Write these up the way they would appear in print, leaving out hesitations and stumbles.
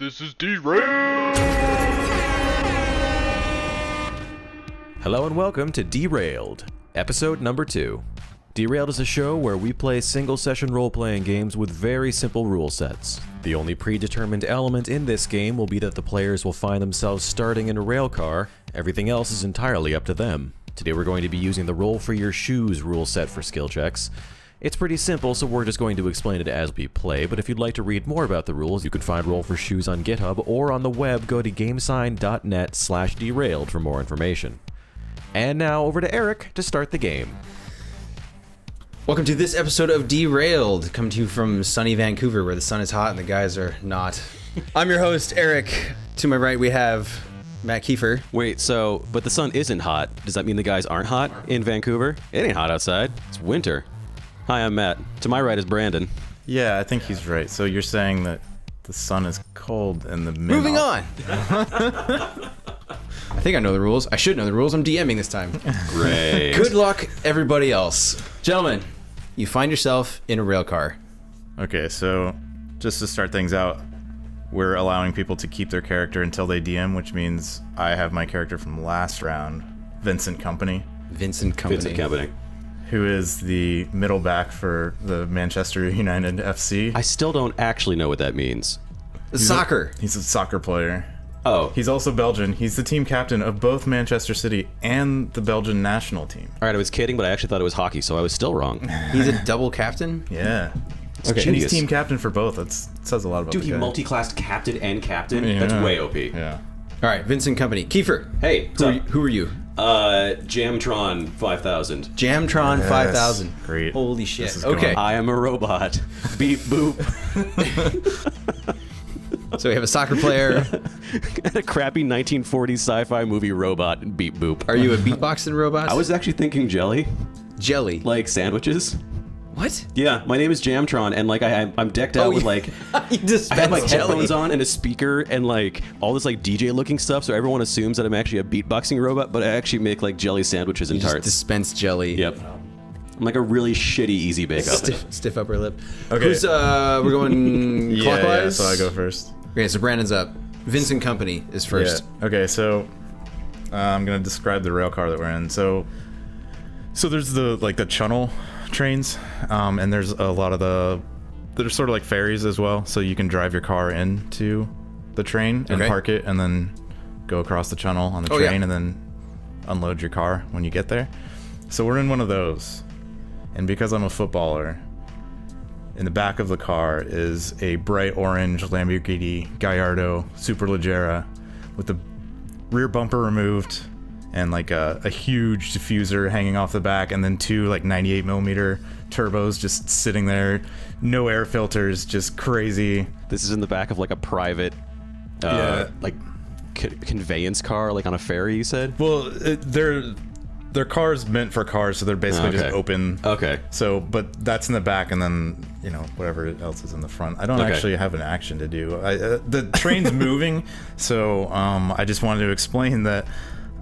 This is Derailed! Hello and welcome to Derailed, episode number 2. Derailed is a show where we play single-session role-playing games with very simple rule sets. The only predetermined element in this game will be that the players will find themselves starting in a railcar. Everything else is entirely up to them. Today we're going to be using the Roll for Your Shoes rule set for skill checks. It's pretty simple, so we're just going to explain it as we play, but if you'd like to read more about the rules, you can find Roll for Shoes on GitHub, or on the web, go to gamesign.net/derailed for more information. And now over to Eric to start the game. Welcome to this episode of Derailed, coming to you from sunny Vancouver, where the sun is hot and the guys are not. I'm your host, Eric. To my right, we have Matt Kiefer. Wait, but the sun isn't hot. Does that mean the guys aren't hot in Vancouver? It ain't hot outside. It's winter. Hi, I'm Matt. To my right is Brandon. Yeah, I think he's right. So you're saying that the sun is cold in the middle. Moving on! I think I know the rules. I should know the rules. I'm DMing this time. Great. Good luck, everybody else. Gentlemen, you find yourself in a rail car. Okay, so just to start things out, we're allowing people to keep their character until they DM, which means I have my character from last round, Vincent Kompany. Vincent Kompany. Who is the middle back for the Manchester United FC. I still don't actually know what that means. Soccer. He's a soccer player. Oh. He's also Belgian. He's the team captain of both Manchester City and the Belgian national team. All right, I was kidding, but I actually thought it was hockey, so I was still wrong. He's a double captain? Yeah. Okay. And he's team captain for both. That says a lot about Dude, the he guy. multi-classed captain and captain? Yeah. That's way OP. Yeah. All right, Vincent Kompany. Kiefer. Hey, Who are you? Jamtron 5000. Jamtron Yes. 5000. Great. Holy shit. This is Okay. going. I am a robot. Beep boop. So we have a soccer player. And a crappy 1940s sci-fi movie robot. Beep boop. Are you a beatboxing robot? I was actually thinking jelly, Jelly. like sandwiches. What? Yeah, my name is Jamtron, and like I'm decked out with like You dispense I have like jelly. headphones on and a speaker and like all this like DJ looking stuff, so everyone assumes that I'm actually a beatboxing robot, but I actually make like jelly sandwiches and You just tarts. dispense jelly. Yep. I'm like a really shitty easy bake oven. Stiff upper lip. Okay. Who's, we're going Yeah, clockwise? so I go first. Okay, so Brandon's up. Vincent Kompany is first. Yeah. Okay, so I'm gonna describe the rail car that we're in. So there's the channel trains, and there's a lot of there's sort of like ferries as well. So you can drive your car into the train and Okay. park it, and then go across the channel on the Oh, train, yeah. and then unload your car when you get there. So we're in one of those, and because I'm a footballer, in the back of the car is a bright orange Lamborghini Gallardo Superleggera with the rear bumper removed and like a huge diffuser hanging off the back, and then two like 98mm turbos just sitting there, no air filters, just crazy. This is in the back of like a private like conveyance car, like on a ferry, you said? Well, they're cars meant for cars, so they're basically just Okay. open. Okay. So, but that's in the back, and then whatever else is in the front. I don't Okay. actually have an action to do. The train's moving, so I just wanted to explain that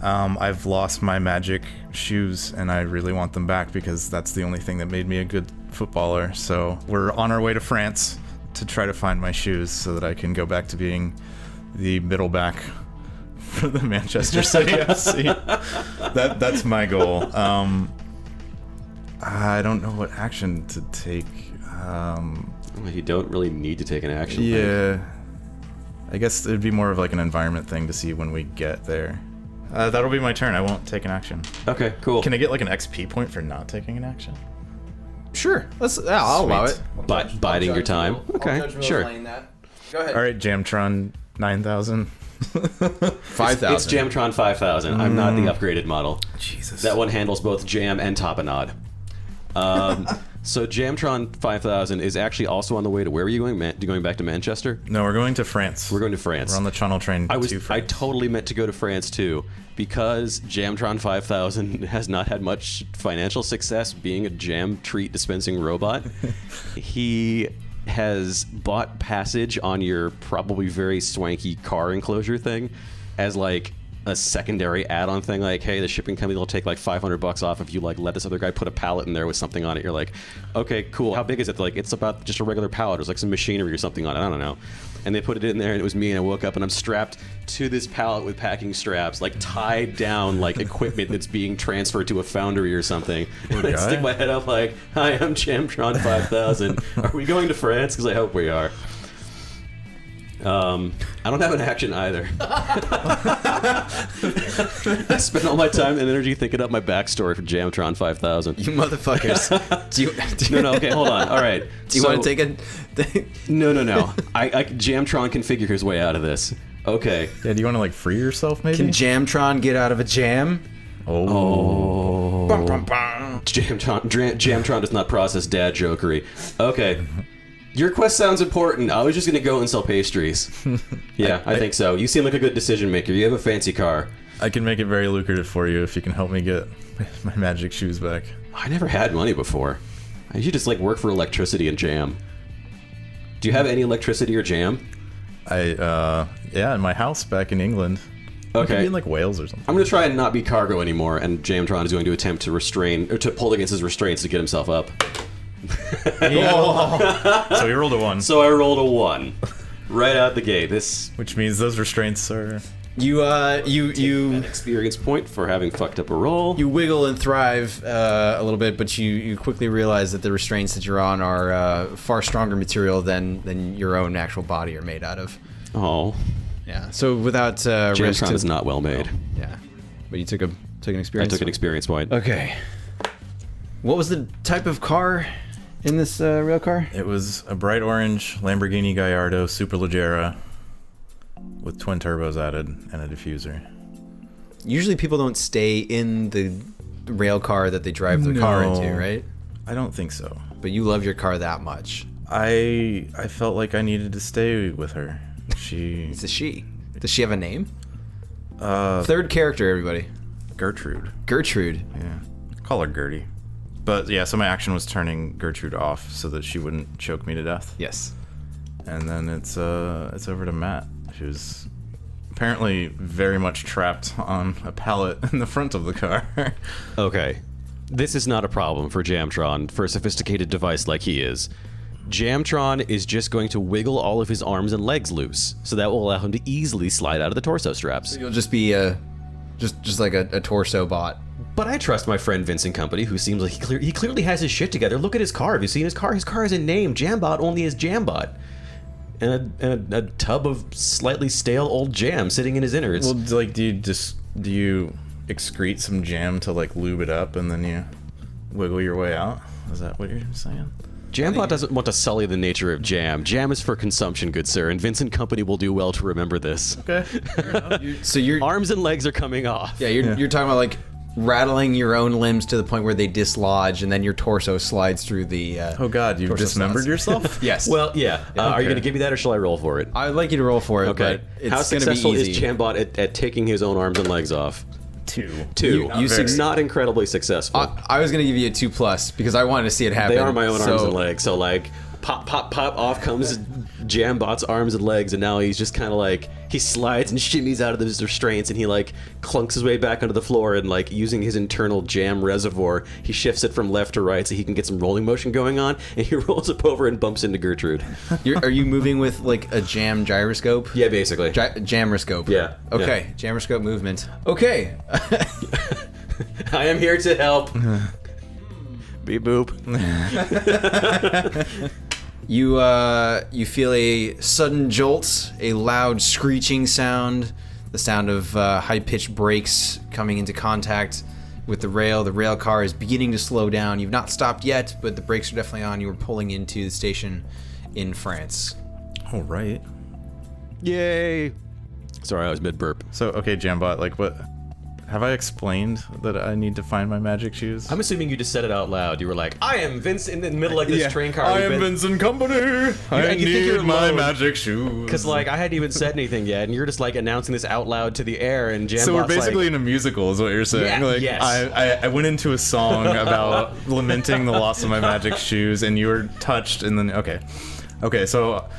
I've lost my magic shoes, and I really want them back because that's the only thing that made me a good footballer. So we're on our way to France to try to find my shoes so that I can go back to being the middle back for the Manchester City FC. That's my goal. I don't know what action to take. You don't really need to take an action. Yeah, I guess it'd be more of like an environment thing to see when we get there. That'll be my turn. I won't take an action. Okay, cool. Can I get like an XP point for not taking an action? Sure. I'll allow it. But biding your time. Okay, sure. Go ahead. All right, Jamtron 9000. 5,000. It's Jamtron 5000. I'm not the upgraded model. Jesus. That one handles both jam and tapenade. So Jamtron 5000 is actually also on the way to where are you going? Going back to Manchester? No, we're going to France. We're going to France. We're on the channel train to I France. totally meant to go to France too, because Jamtron 5000 has not had much financial success being a jam treat dispensing robot. He has bought passage on your probably very swanky car enclosure thing as like a secondary add-on thing, like, hey, the shipping company will take like $500 off if you like let this other guy put a pallet in there with something on it. You're like, okay, cool. How big is it? Like, it's about just a regular pallet. There's like some machinery or something on it. I don't know. And they put it in there, and it was me, and I woke up, and I'm strapped to this pallet with packing straps, like tied down, like equipment that's being transferred to a foundry or something. And I stick my head up like, hi, I'm Jamtron 5000. Are we going to France? Because I hope we are. I don't have an action either. I spent all my time and energy thinking up my backstory for Jamtron 5000. You motherfuckers. No, okay, hold on. All right. Do you want to take a... No. Jamtron can figure his way out of this. Okay. Yeah, do you want to like free yourself maybe? Can Jamtron get out of a jam? Oh. Bum, bum, bum. Jamtron does not process dad jokery. Okay. Your quest sounds important. I was just going to go and sell pastries. Yeah, I think so. You seem like a good decision maker. You have a fancy car. I can make it very lucrative for you if you can help me get my magic shoes back. I never had money before. I should just like work for electricity and jam. Do you have any electricity or jam? Yeah, in my house back in England. Okay. It could be in like Wales or something. I'm going to try and not be cargo anymore, and Jamtron is going to attempt to restrain, or to pull against his restraints to get himself up. So you rolled a 1. So I rolled a 1. Right out the gate. This... Which means those restraints are... You an experience point for having fucked up a roll. You wiggle and thrive a little bit, but you quickly realize that the restraints that you're on are far stronger material than your own actual body are made out of. Oh. Yeah. So without risk... Jamtron is not well made. Yeah. But you took an I experience. took an experience point. Okay. What was the type of car in this rail car? It was a bright orange Lamborghini Gallardo Superleggera with twin turbos added and a diffuser. Usually people don't stay in the rail car that they drive the car into, right? I don't think so. But you love your car that much. I felt like I needed to stay with her. It's a she. Does she have a name? Uh, Third character, everybody. Gertrude. Gertrude. Yeah. Call her Gertie. But yeah, so my action was turning Gertrude off so that she wouldn't choke me to death. Yes. And then it's over to Matt, who's apparently very much trapped on a pallet in the front of the car. Okay. This is not a problem for Jamtron, for a sophisticated device like he is. Jamtron is just going to wiggle all of his arms and legs loose, so that will allow him to easily slide out of the torso straps. You'll just be just like a torso bot. But I trust my friend Vincent Kompany, who seems like he clearly has his shit together. Look at his car. Have you seen his car? His car has a name. Jambot only is Jambot. And a tub of slightly stale old jam sitting in his innards. Well, like, do you excrete some jam to like lube it up and then you wiggle your way out? Is that what you're saying? Jambot doesn't want to sully the nature of jam. Jam is for consumption, good sir, and Vincent Kompany will do well to remember this. Okay. Fair enough. So your Arms and legs are coming off. Yeah, you're talking about like rattling your own limbs to the point where they dislodge, and then your torso slides through the. Oh God, you've torso dismembered slots. yourself? Yes. Well, yeah. Are you Okay. going to give me that, or shall I roll for it? I'd like you to roll for it. Okay. But it's How gonna successful be is easy. Jambot at taking his own arms and legs off? 2. 2. You Not incredibly successful. I was gonna give you a 2+ because I wanted to see it happen. They are my own arms So- and legs. So like, pop, pop, pop, off comes Jambot's arms and legs, and now he's just kind of like, he slides and shimmies out of his restraints, and he like clunks his way back onto the floor, and like using his internal jam reservoir, he shifts it from left to right so he can get some rolling motion going on, and he rolls up over and bumps into Gertrude. Are you moving with like a jam gyroscope? Yeah, basically. Jamroscope. Yeah, Okay. Jamroscope movement. Okay. I am here to help. Beep boop. You feel a sudden jolt, a loud screeching sound, the sound of high-pitched brakes coming into contact with the rail. The rail car is beginning to slow down. You've not stopped yet, but the brakes are definitely on. You were pulling into the station in France. All right. Yay. Sorry, I was mid-burp. So, okay, Jambot, like what? Have I explained that I need to find my magic shoes? I'm assuming you just said it out loud. You were like, I am Vince in the middle of this train car. I am Vincent Kompany. I and you think you're need my alone. magic shoes. Because, like, I hadn't even said anything yet, and you're just, like, announcing this out loud to the air, and Jambot's So we're basically like, in a musical, is what you're saying. Yeah, like, yes. I went into a song about lamenting the loss of my magic shoes, and you were touched, and then okay, so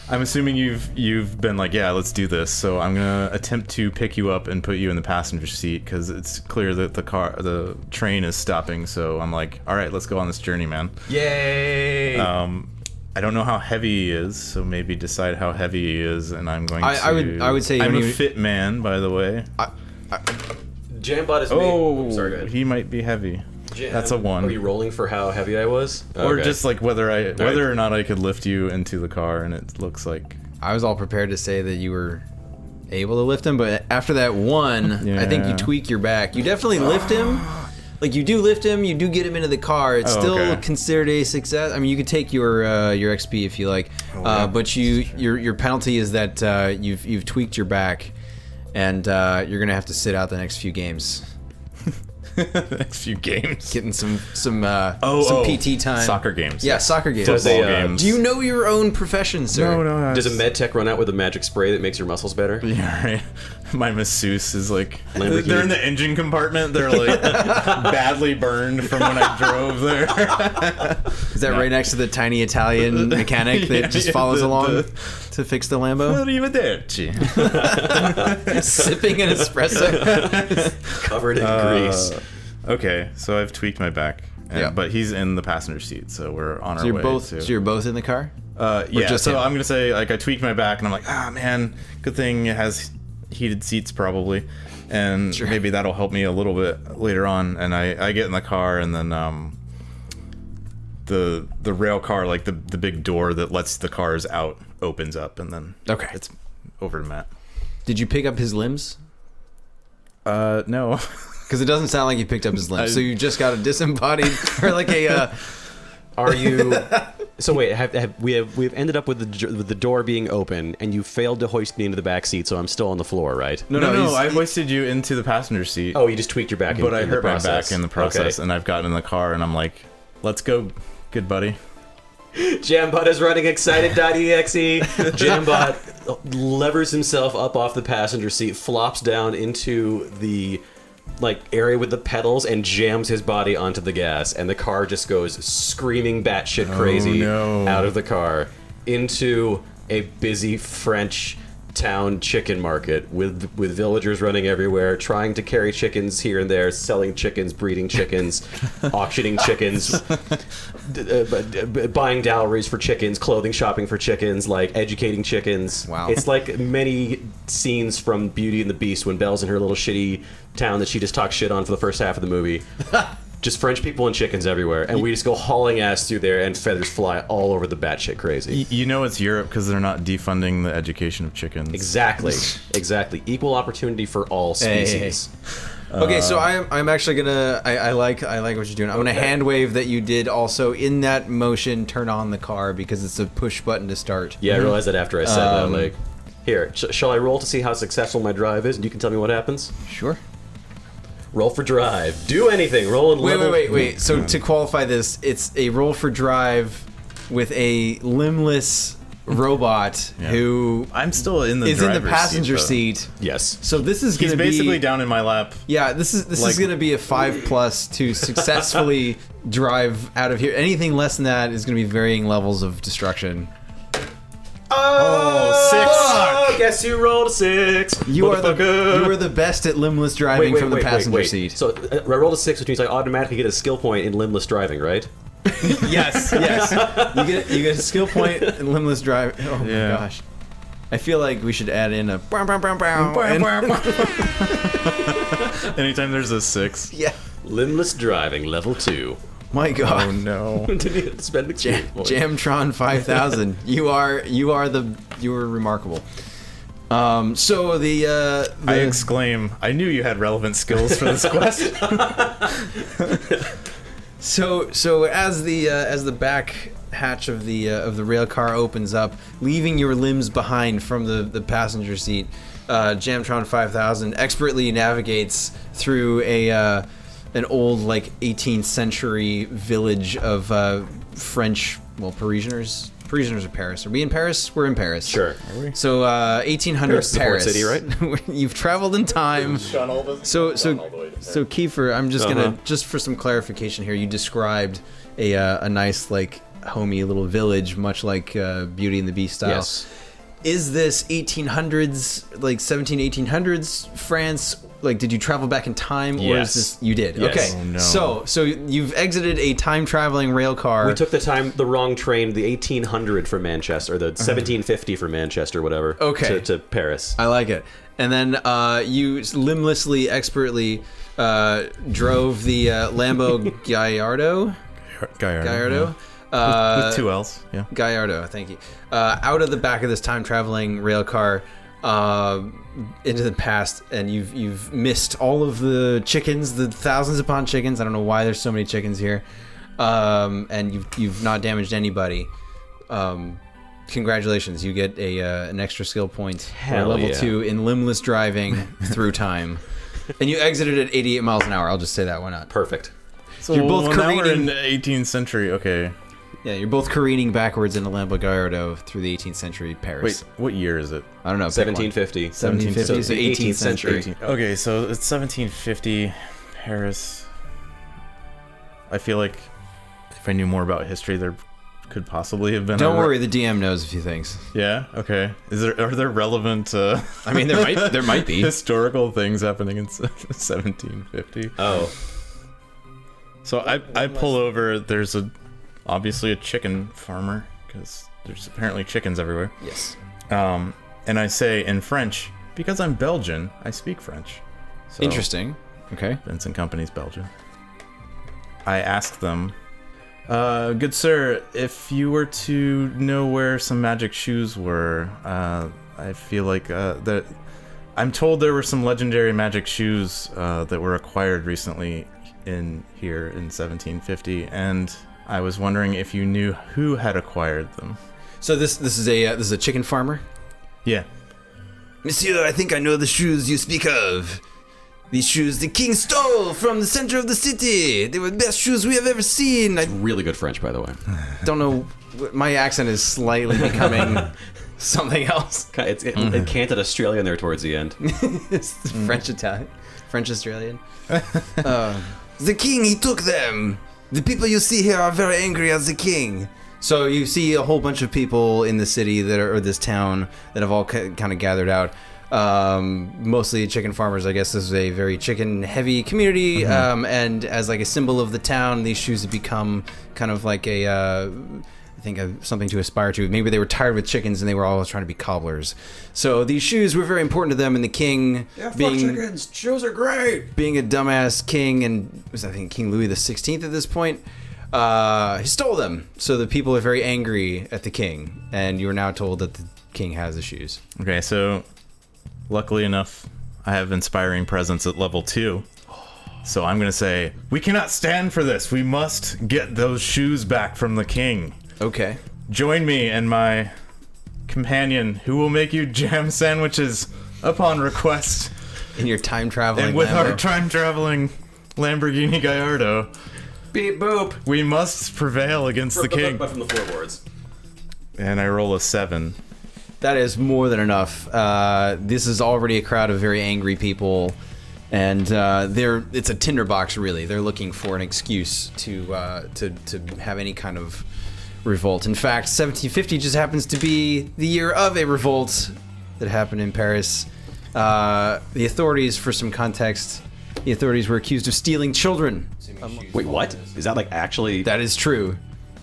I'm assuming you've been like, yeah, let's do this. So I'm gonna attempt to pick you up and put you in the passenger seat because it's clear that the train is stopping. So I'm like, all right, let's go on this journey, man. Yay! I don't know how heavy he is, so maybe decide how heavy he is, and I'm going to. I would say I'm a you- fit man, by the way. Jambot is me. Oh, Sorry, go ahead. he might be heavy. That's a 1. Are you rolling for how heavy I was? Or Okay. just like whether or not I could lift you into the car, and it looks like. I was all prepared to say that you were able to lift him, but after that 1, I think you Yeah. tweak your back. You definitely lift him. Like you do lift him, you do get him into the car. It's Oh, still okay. considered a success. I mean, you could take your XP if you like, but your penalty is that you've tweaked your back, and you're gonna have to sit out the next few games, Next few games. getting some Oh, PT time. Soccer games. Yeah, soccer games. Does Football a, games. Do you know your own profession, sir? No. Does a med tech run out with a magic spray that makes your muscles better? Yeah, right. My masseuse is like, Lamborghini. they're in the engine compartment. They're like badly burned from when I drove there. Is that right next to the tiny Italian mechanic that Yeah, just yeah, follows along the- to fix the Lambo? Arrivederci. Sipping an espresso. Covered in grease. Okay, so I've tweaked my back. Yeah. But he's in the passenger seat, so we're on our So way. you're both in the car? Yeah, just so him? I'm going to say, like, I tweaked my back, and I'm like, man, good thing it has heated seats, probably. And Sure. maybe that'll help me a little bit later on. And I get in the car, and then the rail car, like, the big door that lets the cars out opens up, and then Okay. it's over to Matt. Did you pick up his limbs? No. Because it doesn't sound like you picked up his limbs. So you just got a disembodied, or like a. Are you? So wait, we've ended up with the door being open, and you failed to hoist me into the back seat, so I'm still on the floor, right? No, I hoisted you into the passenger seat. Oh, you just tweaked your back. But I in hurt the my process. back in the process, Okay. and I've gotten in the car, and I'm like, let's go, good buddy. Jambot is running excitedExe. Jambot levers himself up off the passenger seat, flops down into the area with the pedals, and jams his body onto the gas, and the car just goes screaming batshit crazy no. out of the car into a busy French town chicken market with villagers running everywhere, trying to carry chickens here and there, selling chickens, breeding chickens, auctioning chickens, buying dowries for chickens, clothing shopping for chickens, educating chickens. Wow. It's like many scenes from Beauty and the Beast when Belle's in her little shitty town that she just talks shit on for the first half of the movie. Just French people and chickens everywhere, and we just go hauling ass through there, and feathers fly all over the batshit crazy. You know it's Europe because they're not defunding the education of chickens. Exactly. Equal opportunity for all species. Okay, so I'm actually gonna. I like what you're doing. I'm gonna hand wave that you did also in that motion. Turn on the car because it's a push button to start. Yeah, I realized that after I said that. Here, shall I roll to see how successful my drive is, and you can tell me what happens? Sure. Roll for drive. Do anything. Roll and level. Wait. So to qualify this, it's a roll for drive with a limbless robot who I'm still in the is in the driver's passenger seat. seat. Yes. So this is He's gonna be basically down in my lap. Yeah, this is Like- gonna be a 5+ to successfully drive out of here. Anything less than that is gonna be varying levels of destruction. Oh, 6. Oh, guess you rolled a 6. You are motherfucker. the best at limbless driving from the passenger seat. So I rolled a 6, which means I automatically get a skill point in limbless driving, right? Yes. You get a skill point in limbless driving. Oh my Yeah. gosh. I feel like we should add in a bow, bow, bow, bow, and- Anytime there's a 6. yeah. Limbless driving, level 2. My God. Oh no. Didn't even spend the skill point. Jamtron 5000. You are remarkable. So the I exclaim, I knew you had relevant skills for this quest. So as the back hatch of the rail car opens up, leaving your limbs behind from the passenger seat, Jamtron 5000 expertly navigates through an old 18th century village of French, Parisians. Parisians are Paris. Are we in Paris? We're in Paris. Sure. So 1800s Paris Paris. is a port city, right? You've traveled in time. So Kiefer, I'm just gonna, just for some clarification here, you described a nice homey little village, much like Beauty and the Beast style. Yes. Is this 1800s, like 1800s France? Like, did you travel back in time, or Yes. is this you did? Yes. Okay, Oh, no. so you've exited a time traveling rail car. We took the wrong train, the 1800 from Manchester, or the 1750 from Manchester, whatever. Okay. To Paris. I like it. And then you limblessly, expertly drove the Lambo Gallardo. Gallardo. With two L's, yeah. Gallardo, thank you. Out of the back of this time traveling rail car into the past, and you've missed all of the chickens, the thousands upon chickens. I don't know why there's so many chickens here, and you've not damaged anybody. Congratulations, you get an extra skill point for Hell level yeah. 2 in limbless driving through time, and you exited at 88 miles an hour. I'll just say that. Why not? Perfect. So You're both now we're careening- in the 18th century. Okay. Yeah, you're both careening backwards in a Lambo Gallardo through the 18th century Paris. Wait, what year is it? I don't know. pick one. 1750. 1750, so the 18th century. 18. Okay, so it's 1750, Paris. I feel like if I knew more about history, there could possibly have been. Don't worry, the DM knows a few things. Yeah. Okay. Are there relevant? I mean, there might be. historical things happening in 1750. Oh. So I pull over. There's obviously a chicken farmer because there's apparently chickens everywhere. Yes. And I say in French, because I'm Belgian, I speak French. So Interesting. Okay. Vincent Kompany's Belgian. I ask them, good sir, if you were to know where some magic shoes were, I feel like that I'm told there were some legendary magic shoes that were acquired recently in here in 1750, and I was wondering if you knew who had acquired them. So this is a chicken farmer. Yeah. Monsieur, I think I know the shoes you speak of. These shoes the king stole from the center of the city. They were the best shoes we have ever seen. I Really good French, by the way. don't know. My accent is slightly becoming something else. It canted Australian there towards the end. It's French Italian, French Australian. The king, he took them. The people you see here are very angry at the king. So you see a whole bunch of people in the city or this town that have all kind of gathered out. Mostly chicken farmers. I guess this is a very chicken heavy community. And as like a symbol of the town, these shoes have become kind of like something to aspire to. Maybe they were tired with chickens and they were all trying to be cobblers. So these shoes were very important to them, and the king chickens. Shoes are great. being a dumbass king, and was I think King Louis XVI at this point, he stole them. So the people are very angry at the king, and you are now told that the king has the shoes. Okay, so luckily enough, I have inspiring presence at level 2. So I'm going to say, we cannot stand for this. We must get those shoes back from the king. Okay. Join me and my companion, who will make you jam sandwiches upon request. In your time traveling And with Lambo. our time-traveling Lamborghini Gallardo, Beep boop. we must prevail against the king. But from the floorboards. And I roll a 7. That is more than enough. This is already a crowd of very angry people, and it's a tinderbox, really. They're looking for an excuse to have any kind of revolt. In fact, 1750 just happens to be the year of a revolt that happened in Paris. The authorities, for some context, the authorities were accused of stealing children. Wait, what? Is that like actually? That is true.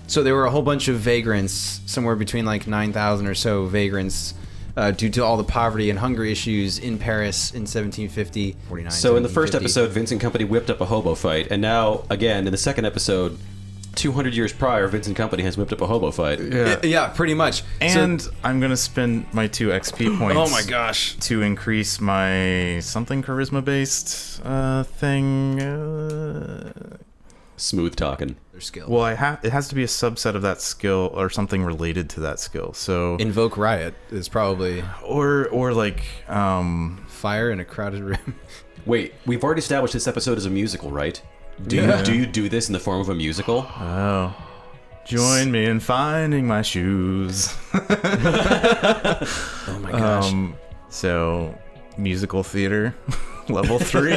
So there were a whole bunch of vagrants, somewhere between like 9,000 or so vagrants, due to all the poverty and hunger issues in Paris in 1750. 49, So in the first 1750. episode, Vincent Kompany whipped up a hobo fight, and now again in the second episode, 200 years prior, Vincent Kompany has whipped up a hobo fight. Yeah, pretty much. And I'm going to spend my 2 XP points. Oh my gosh. To increase my something charisma-based thing. Smooth talking. Their skill. Well, it has to be a subset of that skill or something related to that skill. So Invoke Riot is probably or like fire in a crowded room. Wait, we've already established this episode is a musical, right? Do you do this in the form of a musical? join me in finding my shoes. Oh my gosh. So musical theater level 3.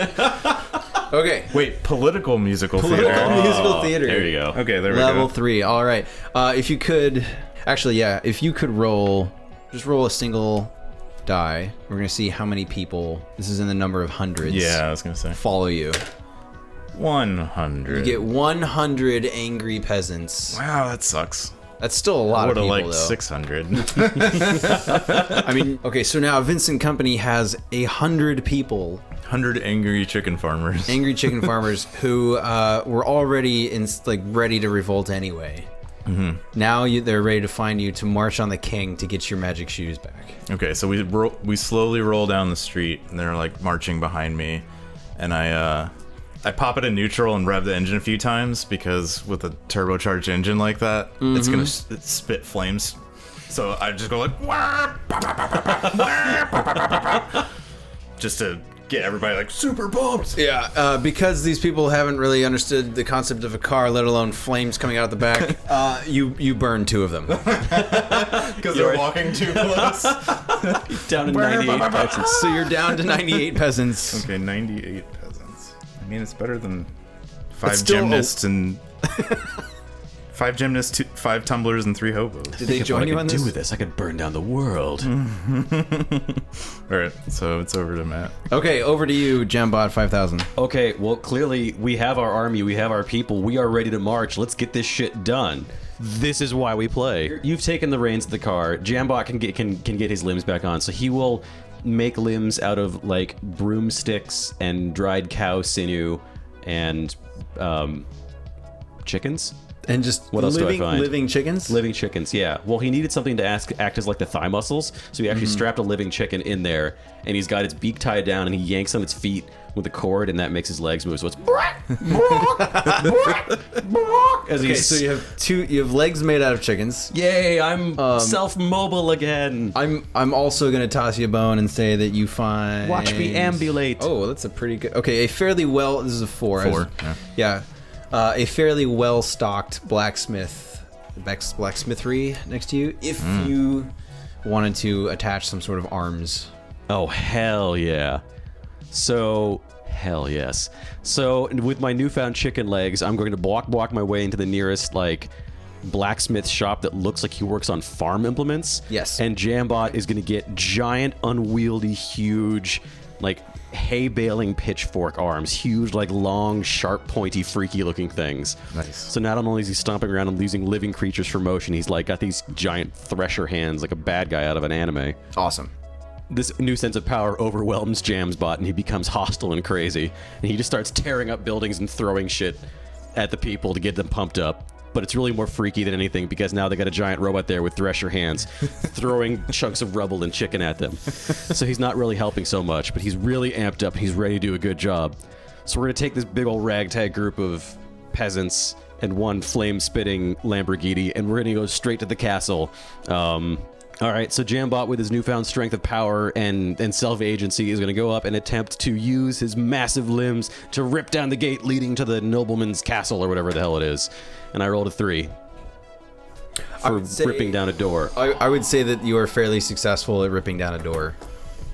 Okay. Wait, political musical Political theater. musical theater. There you go. Okay, there we Level go. 3. All right. If you could, actually, yeah, if you could just roll a single die. We're gonna see how many people. This is in the number of hundreds. Yeah, I was gonna say Follow you. 100. You get 100 angry peasants. Wow, that sucks. That's still a lot of Would people, have liked though. 600. I mean, okay, so now Vincent Kompany has 100 people, 100 angry chicken farmers. angry chicken farmers, who were already ready to revolt anyway. Mm-hmm. Now they're ready to find you to march on the king to get your magic shoes back. Okay, so we slowly roll down the street, and they're like marching behind me, and I pop it in neutral and rev the engine a few times because with a turbocharged engine like that, it's gonna spit flames. So I just go like, just to get everybody like super pumped. Yeah, because these people haven't really understood the concept of a car, let alone flames coming out the back. You burn 2 of them. Because they're walking too close. Down to 98 peasants. So you're down to 98 peasants. Okay, 98 peasants. I mean, it's better than 5 still gymnasts and 5 gymnasts, 5 tumblers, and 3 hobos. Did they join you on do this? with this? I could burn down the world. All right, so it's over to Matt. Okay, over to you, Gembot 5000. Okay, well, clearly we have our army, we have our people, we are ready to march. Let's get this shit done. This is why we play. You've taken the reins of the car. Jambot can get his limbs back on, so he will make limbs out of like broomsticks and dried cow sinew and chickens. And just What else do I find? living chickens? Living chickens, yeah. Well, he needed something to act as like the thigh muscles, so he actually strapped a living chicken in there, and he's got its beak tied down, and he yanks on its feet with a cord, and that makes his legs move. So it's as Okay, so you have legs made out of chickens. Yay! I'm self-mobile again. I'm also gonna toss you a bone and say that you find. Watch me ambulate. Oh, that's a pretty good. Okay, a fairly well. This is a 4. 4, Yeah. A fairly well-stocked blacksmithery next to you. If you wanted to attach some sort of arms. Oh, hell yeah. So, hell yes. So, with my newfound chicken legs, I'm going to walk my way into the nearest, like, blacksmith shop that looks like he works on farm implements. Yes. And Jambot is going to get giant, unwieldy, huge, like, hay baling pitchfork arms. Huge, like, long, sharp, pointy, freaky looking things. Nice. So not only is he stomping around and using living creatures for motion, he's, like, got these giant thresher hands like a bad guy out of an anime. Awesome. This new sense of power overwhelms Jamsbot, and he becomes hostile and crazy. And he just starts tearing up buildings and throwing shit at the people to get them pumped up. But it's really more freaky than anything because now they got a giant robot there with thresher hands throwing chunks of rubble and chicken at them. So he's not really helping so much, but he's really amped up and he's ready to do a good job. So we're going to take this big old ragtag group of peasants and one flame-spitting Lamborghini, and we're going to go straight to the castle. All right, so Jambot, with his newfound strength of power and self-agency, is going to go up and attempt to use his massive limbs to rip down the gate leading to the nobleman's castle or whatever the hell it is. And I rolled a 3 for ripping down a door. I would say that you are fairly successful at ripping down a door.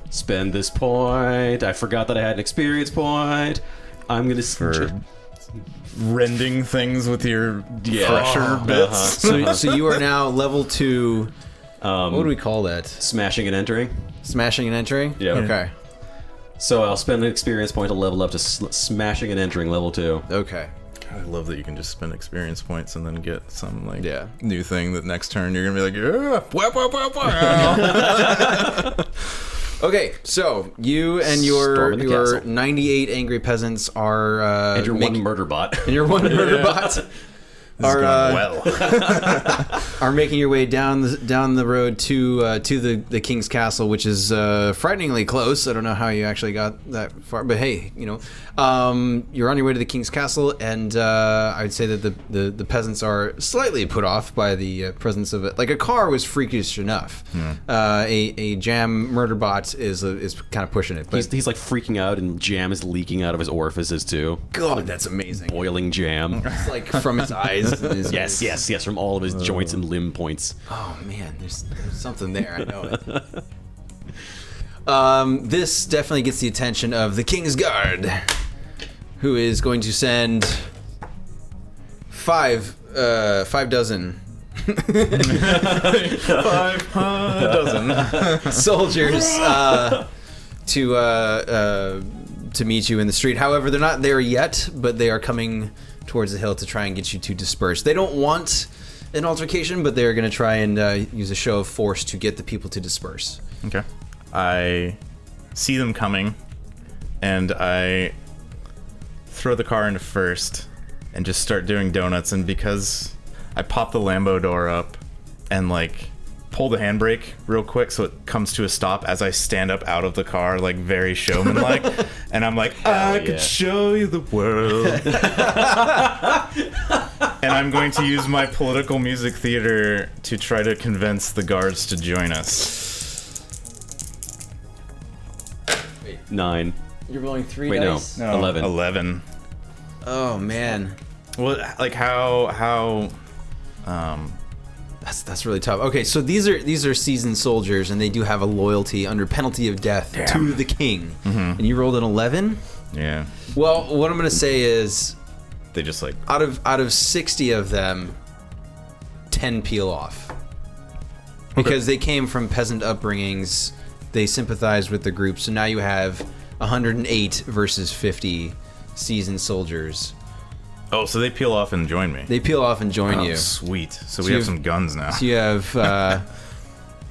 Spend this point. I forgot that I had an experience point. I'm going to... Rending things with your Yeah. pressure bits. So you are now level 2. What do we call that? Smashing and entering. Smashing and entering? Yeah. Okay. So I'll spend an experience point to level up to smashing and entering level 2. Okay. I love that you can just spend experience points and then get some like Yeah. new thing that next turn you're gonna be like, yeah, whap, whap, whap, whap. Okay, so you and Storming the your castle. 98 angry peasants are And your one murder bot. and your one murder bot This is are going well. are making your way down the road to the king's castle, which is frighteningly close. I don't know how you actually got that far, but hey, you know, you're on your way to the king's castle, and I would say that the peasants are slightly put off by the presence of it. Like a car was freakish enough. A jam murder bot is kind of pushing it, but He's like freaking out, and jam is leaking out of his orifices too. God, that's amazing. Boiling jam. It's like from his eyes. and his Yes, yes, yes, from all of his joints and limb points. Oh man, there's something there. I know it. This definitely gets the attention of the King's Guard, who is going to send five dozen 500 soldiers to meet you in the street. However, they're not there yet, but they are coming towards the hill to try and get you to disperse. They don't want an altercation, but they're going to try and use a show of force to get the people to disperse. Okay. I see them coming, and I throw the car into first and just start doing donuts. And because I pop the Lambo door up and like pull the handbrake real quick so it comes to a stop as I stand up out of the car, like very showman-like, and I'm like, I could show you the world. And I'm going to use my political music theater to try to convince the guards to join us. 9. You're rolling 3 Wait, dice? no. 11. 11. Oh, man. Well, like how That's really tough. Okay, so these are seasoned soldiers, and they do have a loyalty under penalty of death to the king. And you rolled an 11? yeah, Well, what I'm going to say is, they just like out of 60 of them, 10 peel off. Because they came from peasant upbringings, they sympathized with the group, so now you have 108 versus 50 seasoned soldiers. oh, so they peel off and join me. They peel off and join Oh, you. sweet. So So we you have have- some guns now. So you have, are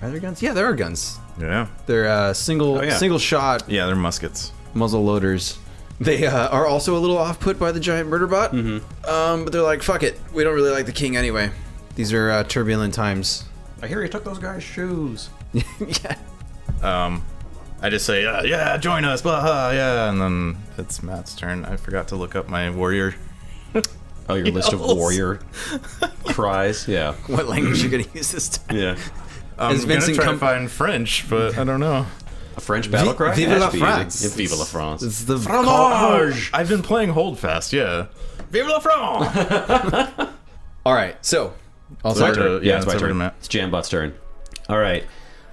there guns? Yeah, there are guns. Yeah, They're single shot yeah, they're muskets. muzzle loaders. They are also a little off put by the giant murder bot. But they're like, fuck it, we don't really like the king anyway. These are turbulent times. I hear he took those guys' shoes. Yeah. I just say, yeah, join us, blah, blah, yeah, and then it's Matt's turn. I forgot to look up my warrior. Oh, your list of warrior cries? Yeah. What language are you gonna use this time? Yeah. I'm Is gonna Vincent try to Kom- find French, but I don't know. A French battle cry? Vive That la should be easy. France. Yeah, Vive la France. It's the I've been playing Holdfast, yeah. Vive la France! All right, so I'll Sorry start. to- yeah, it's it's my over to turn. Matt. It's Jambot's turn. All right.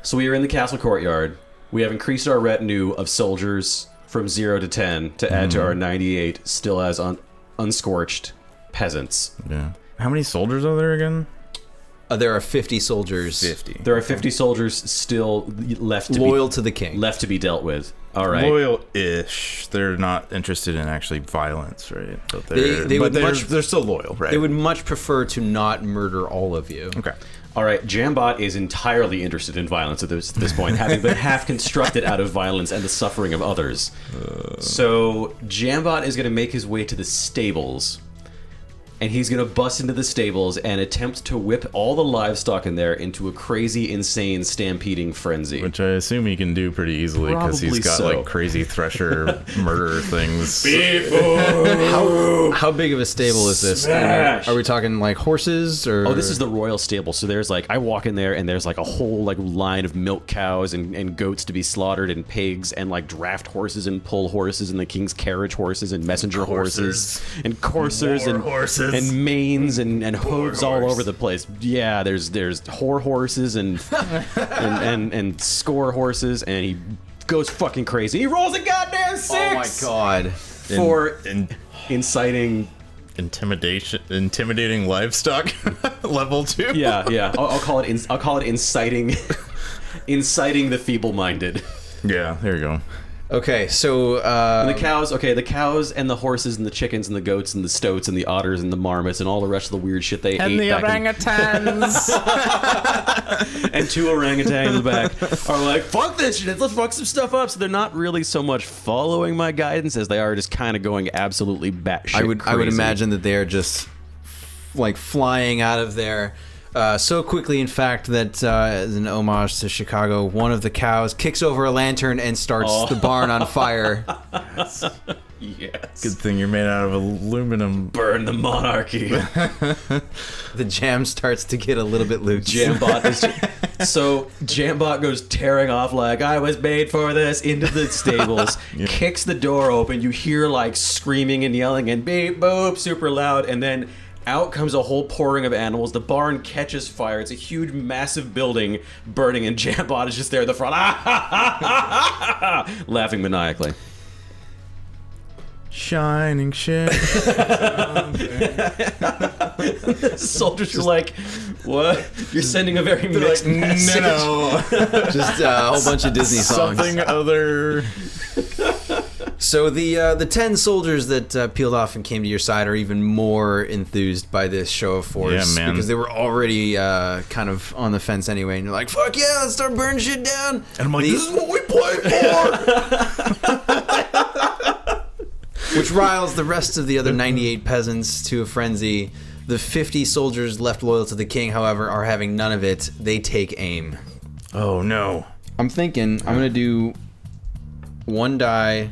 So we are in the castle courtyard. We have increased our retinue of soldiers from 0 to 10 to add to our 98 still as unscorched peasants. Yeah. How many soldiers are there again? There are 50 soldiers 50. There are 50 soldiers still left to loyal to the king. left to be dealt with. All right. Loyal-ish. They're not interested in actually violence, right? But they're, They would they're, much- they're still loyal, right? They would much prefer to not murder all of you. Okay. All right, Jambot is entirely interested in violence at this point, having been half constructed out of violence and the suffering of others. So Jambot is going to make his way to the stables, and he's going to bust into the stables and attempt to whip all the livestock in there into a crazy, insane, stampeding frenzy. Which I assume he can do pretty easily because he's Probably got so. like crazy thresher murder things. How big of a stable is this? Smash! Are we talking like horses or? Oh, this is the royal stable. So there's like, I walk in there and there's like a whole like line of milk cows and goats to be slaughtered and pigs and like draft horses and pull horses and the king's carriage horses and messenger horses and coursers War and horses. and manes and hooves all horse. over the place. Yeah, there's whore horses and score horses, and he goes fucking crazy. He rolls a goddamn 6 Oh my god! for inciting. Intimidating livestock level 2. Yeah. I'll call it inciting inciting the feeble-minded. Yeah, there you go. Okay, so The cows and the horses and the chickens and the goats and the stoats and the otters and the marmots and all the rest of the weird shit they ate back orangutans. and 2 orangutans in the back are like, fuck this shit, let's fuck some stuff up. So they're not really so much following my guidance as they are just kind of going absolutely batshit I would crazy. imagine that they are just like flying out of there so quickly, in fact, that as an homage to Chicago, one of the cows kicks over a lantern and starts the barn on fire. Yes. Good thing you're made out of aluminum. Burn the monarchy. The jam starts to get a little bit loose. Jambot goes tearing off like, I was made for this, into the stables, kicks the door open, you hear like screaming and yelling and beep boop super loud, and then out comes a whole pouring of animals. The barn catches fire. It's a huge, massive building burning, and Jambot is just there at the front, laughing maniacally. Shining ship. Soldiers are like, what? You're sending a very mixed message. No. Just a whole bunch of Disney songs. Something other. So the 10 soldiers that peeled off and came to your side are even more enthused by this show of force. Yeah, man. Because they were already kind of on the fence anyway. And you're like, fuck yeah, let's start burning shit down. And I'm like, this is what we play for. Which riles the rest of the other 98 peasants to a frenzy. The 50 soldiers left loyal to the king, however, are having none of it. They take aim. Oh, no. I'm thinking I'm going to do 1 die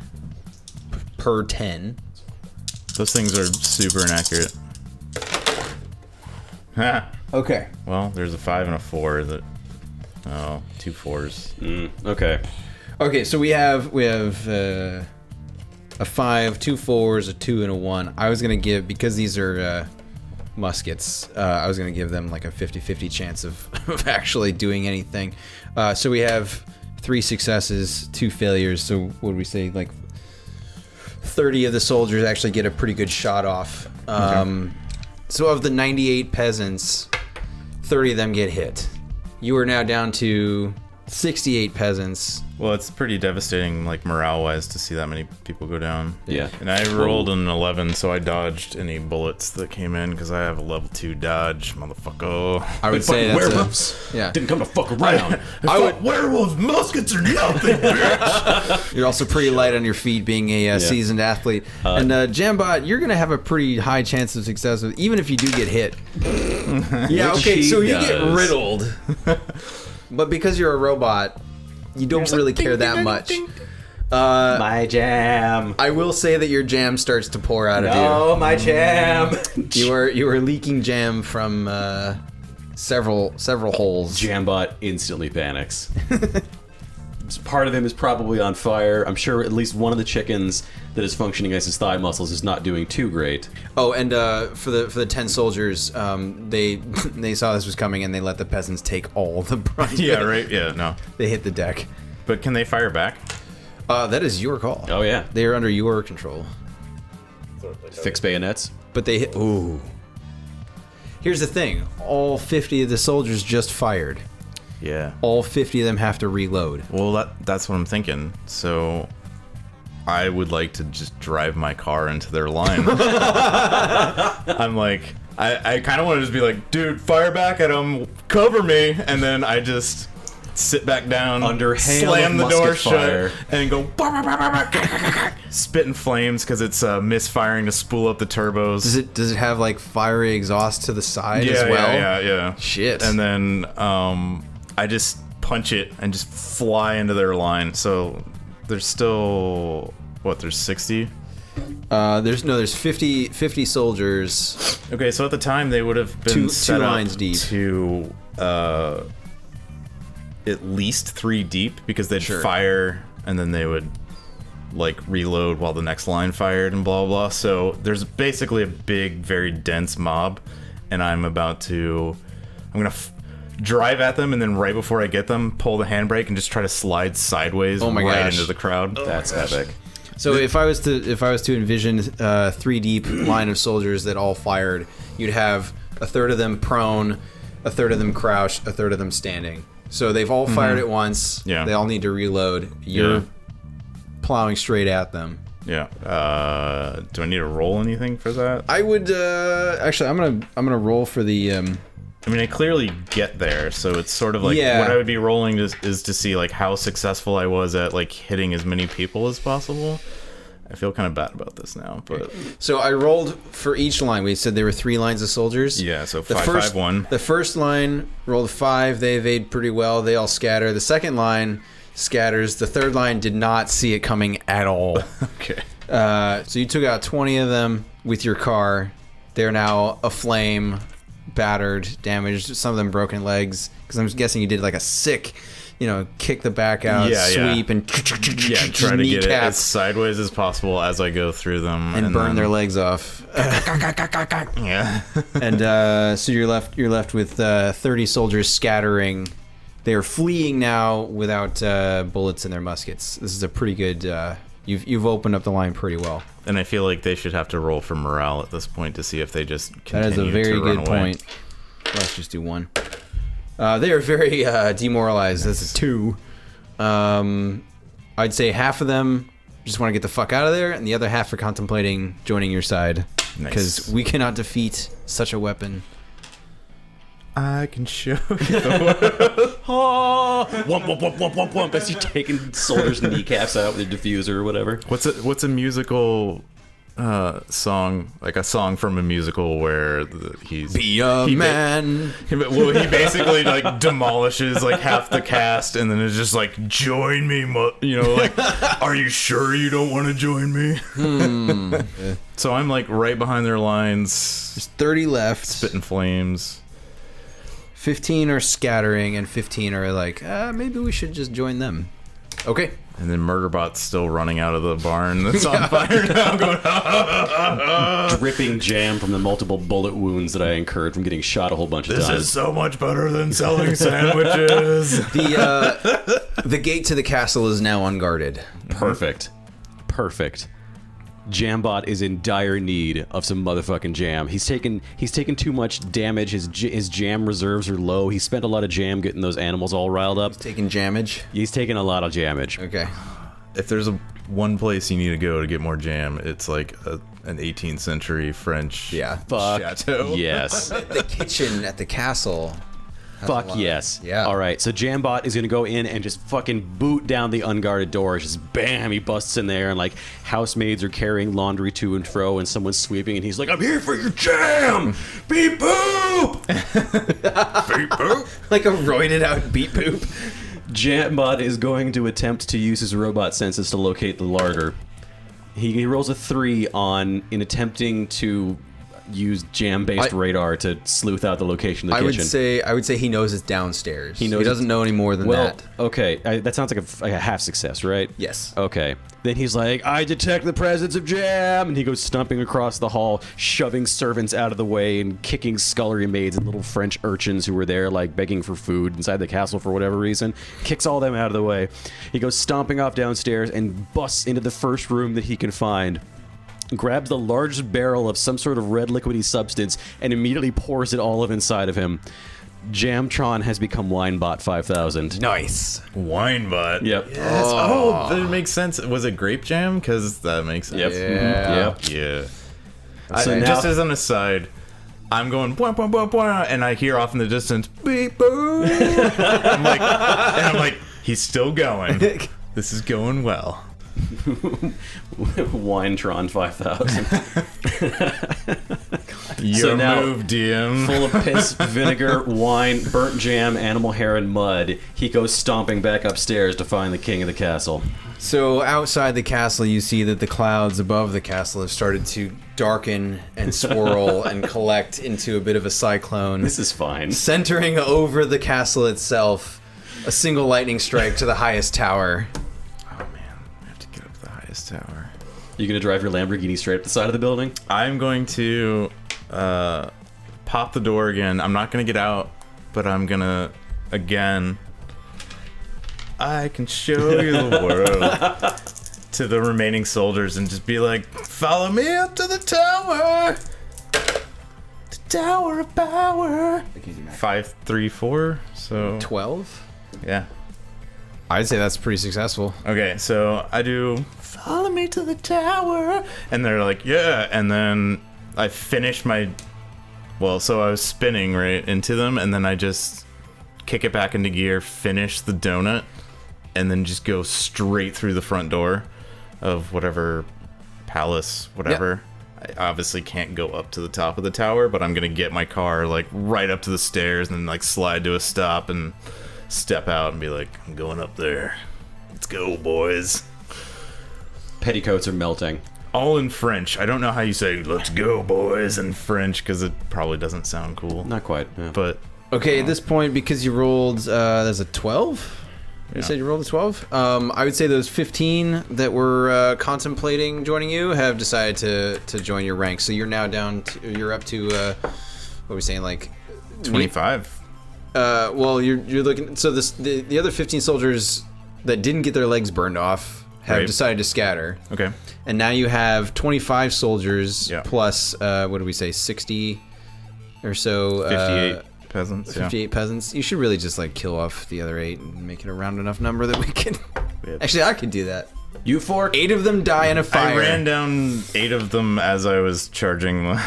per 10. Those things are super inaccurate. Ha. Okay. Well, there's a 5 and a 4 that... Oh, 2 4s. Okay. Okay, so we have a 5, 2 4s, a 2, and a 1. I was gonna give, because these are muskets, I was gonna give them like a 50-50 chance of actually doing anything. So we have 3 successes, 2 failures. So what would we say, like 30 of the soldiers actually get a pretty good shot off. So of the 98 peasants, 30 of them get hit. You are now down to 68 peasants. Well, it's pretty devastating, like, morale-wise, to see that many people go down. Yeah. And I rolled an 11, so I dodged any bullets that came in, because I have a level 2 dodge, motherfucker. I would say that's werewolves. yeah. Didn't come to fuck around. I would werewolves, muskets, or nothing, bitch. You're also pretty light on your feet, being a seasoned athlete. And Jambot, you're gonna have a pretty high chance of success, even if you do get hit. Yeah. Which Okay. he So you get does. riddled, but because you're a robot, you don't really care that much. My jam. I will say that your jam starts to pour out of Oh, my jam. you. You are leaking jam from several holes. Jambot instantly panics. Part of him is probably on fire. I'm sure at least one of the chickens that is functioning as his thigh muscles is not doing too great. Oh, and for the 10 soldiers, they saw this was coming and they let the peasants take all the brunt. Yeah, right? Yeah, no. They hit the deck. But can they fire back? That is your call. Oh yeah. They are under your control. Fix bayonets. But they hit. Ooh. Here's the thing: all 50 of the soldiers just fired. Yeah. All 50 of them have to reload. Well, that's what I'm thinking. So I would like to just drive my car into their line. I'm like, I kind of want to just be like, dude, fire back at them, cover me, and then I just sit back down, Under hail slam of the door musket fire. shut, and go spit in flames because it's misfiring to spool up the turbos. Does it have like fiery exhaust to the side as well? Yeah. Shit. And then I just punch it and just fly into their line. So there's still there's 60. There's 50 soldiers. Okay, so at the time they would have been Two set lines up deep. to at least 3 deep because they'd Sure. fire and then they would like reload while the next line fired and blah blah. So there's basically a big, very dense mob, and I'm gonna drive at them, and then right before I get them, pull the handbrake and just try to slide sideways Oh my right gosh. into the crowd. That's epic. So if I was to envision 3 deep line of soldiers that all fired, you'd have a third of them prone, a third of them crouched, a third of them standing. So they've all fired at once. Yeah. They all need to reload. You're Yeah. plowing straight at them. Yeah. Do I need to roll anything for that? I would actually. I'm gonna roll for the. I mean, I clearly get there, so it's sort of like Yeah. what I would be rolling is to see like how successful I was at like hitting as many people as possible. I feel kind of bad about this now, but So I rolled for each line. We said there were 3 lines of soldiers. yeah. So The 5, first 5, 1. The first line rolled 5. They evade pretty well. They all scatter. The second line scatters. The third line did not see it coming at all. Okay. So you took out 20 of them with your car. They're now aflame, battered, damaged. Some of them broken legs. Because I'm guessing you did like a sick, kick the back out, Yeah, yeah. sweep, and Yeah, try to get it as kneecap sideways as possible as I go through them and burn then- their legs off. Yeah. And so you're left with 30 soldiers scattering. They are fleeing now without bullets in their muskets. This is a pretty good You've opened up the line pretty well. And I feel like they should have to roll for morale at this point to see if they just continue That is a very to run good away. point. Let's just do one. They are very demoralized. That's a 2. I'd say half of them just want to get the fuck out of there, and the other half are contemplating joining your side. Because Nice. we cannot defeat such a weapon. I can show you the Oh, wump, wump, wump, wump, wump, wump, as you're taking soldiers' kneecaps out with a diffuser or whatever. What's a musical song, like a song from a musical where he's Be a he man. he basically like demolishes like half the cast and then it's just like, join me, like, are you sure you don't want to join me? So I'm like right behind their lines, There's 30 left. spitting flames. 15 are scattering, and 15 are like, maybe we should just join them. Okay. And then Murderbot's still running out of the barn that's on fire now, going, Dripping jam from the multiple bullet wounds that I incurred from getting shot a whole bunch of this times. is so much better than selling sandwiches. The gate to the castle is now unguarded. Perfect. Perfect. Jambot is in dire need of some motherfucking jam. He's taken too much damage. His jam reserves are low. He spent a lot of jam getting those animals all riled up. Taking jamage. He's taken a lot of damage. Okay. If there's one place you need to go to get more jam, it's like an 18th century French Fuck chateau. yes. The kitchen at the castle. Fuck yes. Yeah. All right. So Jambot is gonna go in and just fucking boot down the unguarded doors. Just bam, he busts in there, and like housemaids are carrying laundry to and fro, and someone's sweeping, and he's like, "I'm here for your jam, beep boop, beep boop." Like a roided out beat poop. Jambot is going to attempt to use his robot senses to locate the larder. He rolls a 3 in attempting to use jam-based radar to sleuth out the location of the kitchen. I would say he knows it's downstairs. He knows he doesn't know any more than that. Okay, that sounds like a half success, right? Yes. Okay. Then he's like, I detect the presence of jam, and he goes stumping across the hall, shoving servants out of the way and kicking scullery maids and little French urchins who were there, like begging for food inside the castle for whatever reason. Kicks all them out of the way. He goes stomping off downstairs and busts into the first room that he can find. Grabs the largest barrel of some sort of red liquidy substance and immediately pours it all of inside of him. Jamtron has become Winebot 5000. Nice. Winebot. Yep. Yes. Oh, that makes sense. Was it grape jam? Because that makes sense. Yep. Yeah. Yep. Yeah. So now- Just as an aside, I'm going bwah, bwah, bwah, bwah, and I hear off in the distance beep boop. I'm like, he's still going. This is going well. Winetron 5000. Your So now- move, DM. Full of piss, vinegar, wine, burnt jam, animal hair, and mud, he goes stomping back upstairs to find the king of the castle. So outside the castle, you see that the clouds above the castle have started to darken and swirl and collect into a bit of a cyclone. This is fine. Centering over the castle itself, a single lightning strike to the highest tower. Oh man, I have to get up to the highest tower. You gonna drive your Lamborghini straight up the side of the building? I'm going to pop the door again. I'm not going to get out, but I'm going to, again, I can show you the world to the remaining soldiers and just be like, follow me up to the tower. The tower of power. 5, 3, 4. So 12? yeah. I'd say that's pretty successful. Okay, so I do follow me to the tower, and they're like, yeah, and then I finish my, so I was spinning right into them, and then I just kick it back into gear, finish the donut, and then just go straight through the front door of whatever palace, whatever. Yep. I obviously can't go up to the top of the tower, but I'm gonna get my car like right up to the stairs and then like slide to a stop and step out and be like, I'm going up there. Let's go, boys. Petticoats are melting. All in French. I don't know how you say let's go, boys in French because it probably doesn't sound cool. Not quite. Yeah. But Okay, at this point, because you rolled, there's a 12? You said you rolled a 12? I would say those 15 that were contemplating joining you have decided to join your ranks. So you're now down to, you're up to, what are we saying, like 25. Well, you're looking. So the other 15 soldiers that didn't get their legs burned off have Right. decided to scatter. Okay. And now you have 25 soldiers Yeah. plus, what do we say, 60 or so? 58 peasants. 58 peasants. You should really just like kill off the other 8 and make it a round enough number that we can. Yeah. Actually, I could do that. You fork. 8 of them die in a fire. I ran down 8 of them as I was charging them.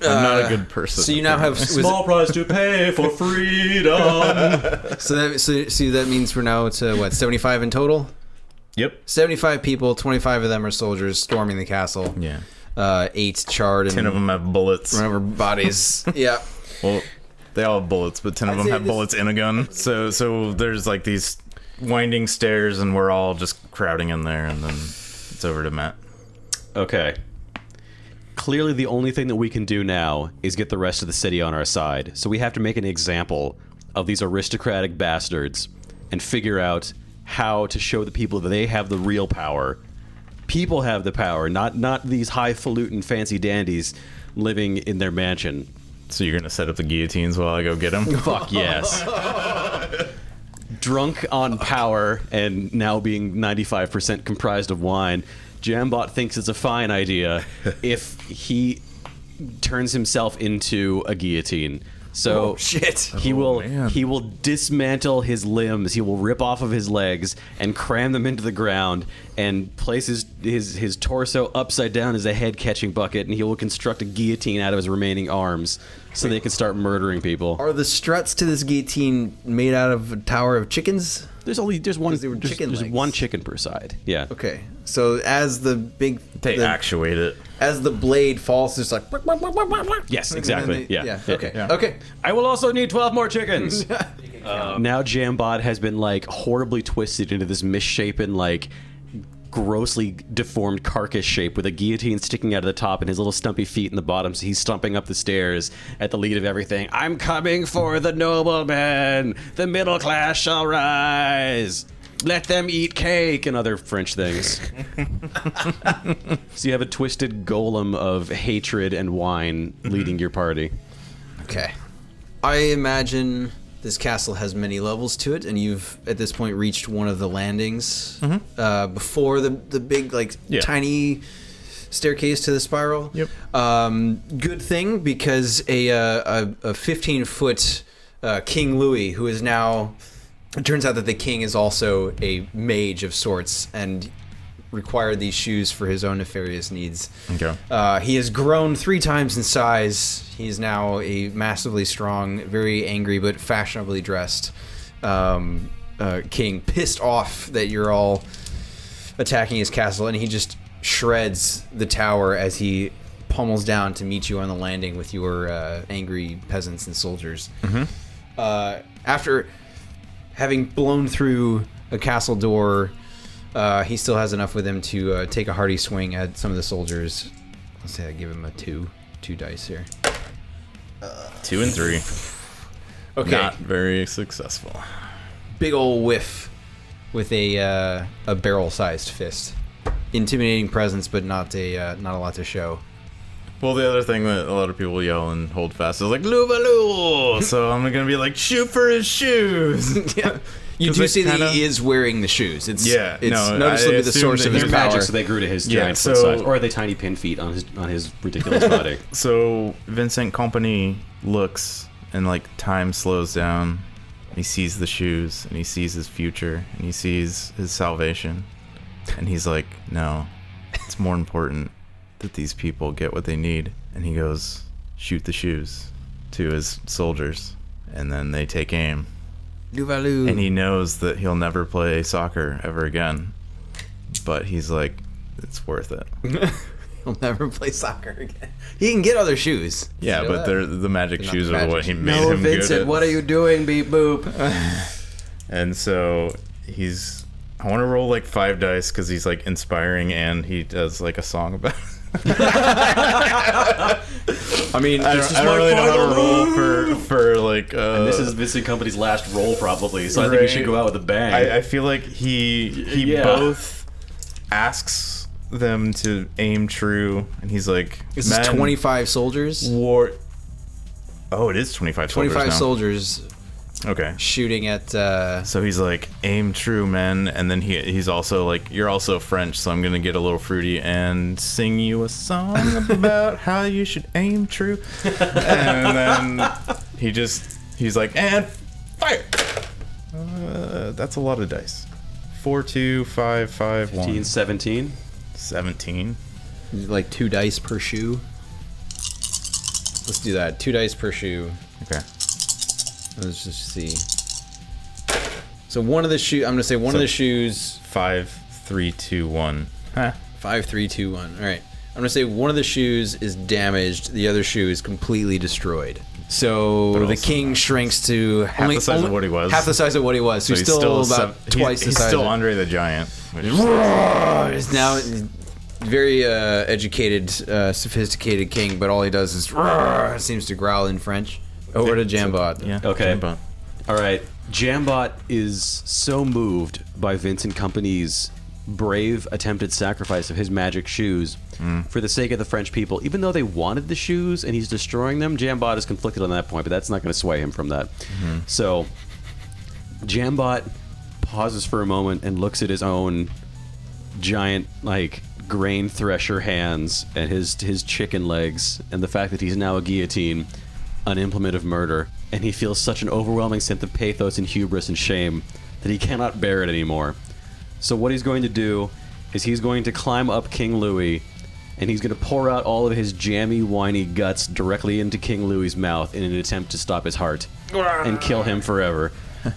I'm not a good person. So you now have Small price to pay for freedom. so that means we're now to what, 75 in total? Yep. 75 people, 25 of them are soldiers storming the castle. Yeah. 8 charred and 10 of them have bullets. run over bodies. Yeah. Well, they all have bullets, but 10 of I'd them say have this- bullets in a gun. So there's like these winding stairs, and we're all just crowding in there, and then it's over to Matt. Okay. Clearly, the only thing that we can do now is get the rest of the city on our side. So we have to make an example of these aristocratic bastards and figure out how to show the people that they have the real power. People have the power, not these highfalutin fancy dandies living in their mansion. So you're gonna set up the guillotines while I go get them? Fuck yes. Drunk on power and now being 95% comprised of wine, Jambot thinks it's a fine idea if he turns himself into a guillotine. So Shit. he will man. he will dismantle his limbs. He will rip off of his legs and cram them into the ground and place his torso upside down as a head catching bucket, and he will construct a guillotine out of his remaining arms so they can start murdering people. Are the struts to this guillotine made out of a tower of chickens? There's one they were chicken there's legs. one chicken per side. Yeah. Okay. So as the big They the, actuate it. as the blade falls, it's like Yes, and exactly. then Yeah. Okay. Yeah. Okay. I will also need 12 more chickens. Now Jambot has been like horribly twisted into this misshapen, like grossly deformed carcass shape with a guillotine sticking out of the top and his little stumpy feet in the bottom. So he's stomping up the stairs at the lead of everything. I'm coming for the noblemen. The middle class shall rise. Let them eat cake and other French things. So you have a twisted golem of hatred and wine leading your party. Okay. I imagine this castle has many levels to it, and you've at this point reached one of the landings before the big Yeah. tiny staircase to the spiral. Yep. Good thing, because a 15-foot King Louis, who is now, it turns out that the king is also a mage of sorts and required these shoes for his own nefarious needs. Okay. He has grown 3 times in size. He is now a massively strong, very angry but fashionably dressed king, pissed off that you're all attacking his castle, and he just shreds the tower as he pummels down to meet you on the landing with your angry peasants and soldiers. After having blown through a castle door, he still has enough with him to take a hearty swing at some of the soldiers. Let's say I give him a 2 dice here. 2 and 3. Okay, Not very successful. big ol' whiff with a barrel-sized fist. Intimidating presence, but not a lot to show. Well, the other thing that a lot of people yell and hold fast is like "Luvalu!" So I'm gonna be like, "Shoot for his shoes!" Yeah. You 'Cause do they see that kinda- he is wearing the shoes. It's Yeah, it's no, noticeably I the assumed source that of his They're power. magic, so they grew to his Yeah, giant foot so- size, or are they tiny pin feet on his ridiculous body? So Vincent Kompany looks, and like time slows down. He sees the shoes, and he sees his future, and he sees his salvation, and he's like, "No, it's more important that these people get what they need." And he goes, "Shoot the shoes," to his soldiers, and then they take aim. Luvalu. And he knows that he'll never play soccer ever again, but he's like, it's worth it. He'll never play soccer again. He can get other shoes. Yeah, You know but that? the magic They're not shoes the are magic what he shoes. made him good at. are you doing, beep boop? And so he's, I want to roll like 5 dice because he's like inspiring, and he does like a song about I mean, I don't really know how to roll for like This is Vincent Kompany's last roll, probably. So I think we should go out with a bang. I feel like he Yeah. both asks them to aim true, and he's like, this is "Men, 25 soldiers. war." Oh, it is 25 soldiers 25 now. soldiers. Okay. shooting at. So he's like, aim true, man. And then he's also like, you're also French, so I'm going to get a little fruity and sing you a song about how you should aim true. And then he's like, and fire. That's a lot of dice. 4, 2, 5, 5, 1. 15, 17. 17. Like 2 dice per shoe. Let's do that. 2 dice per shoe. Okay. Let's just see. So one of the shoes. I'm gonna say one of the shoes. 5, 3, 2, 1. Huh. 5, 3, 2, 1. All right. I'm gonna say one of the shoes is damaged. The other shoe is completely destroyed. So But the also king shrinks to half the size of what he was. Half the size of what he was. So he's still about twice the he's size. still of, Andre the Giant. Which He's now very educated, sophisticated king, but all he does is seems to growl in French. Over to Jambot. Yeah. Okay. Jambot. All right. Jambot is so moved by Vincent Kompany's brave attempted sacrifice of his magic shoes for the sake of the French people. Even though they wanted the shoes and he's destroying them, Jambot is conflicted on that point, but that's not going to sway him from that. So Jambot pauses for a moment and looks at his own giant, like, grain thresher hands and his chicken legs and the fact that he's now a guillotine, an implement of murder, and he feels such an overwhelming sense of pathos and hubris and shame that he cannot bear it anymore. So what he's going to do is he's going to climb up King Louis, and he's going to pour out all of his jammy, whiny guts directly into King Louis's mouth in an attempt to stop his heart and kill him forever.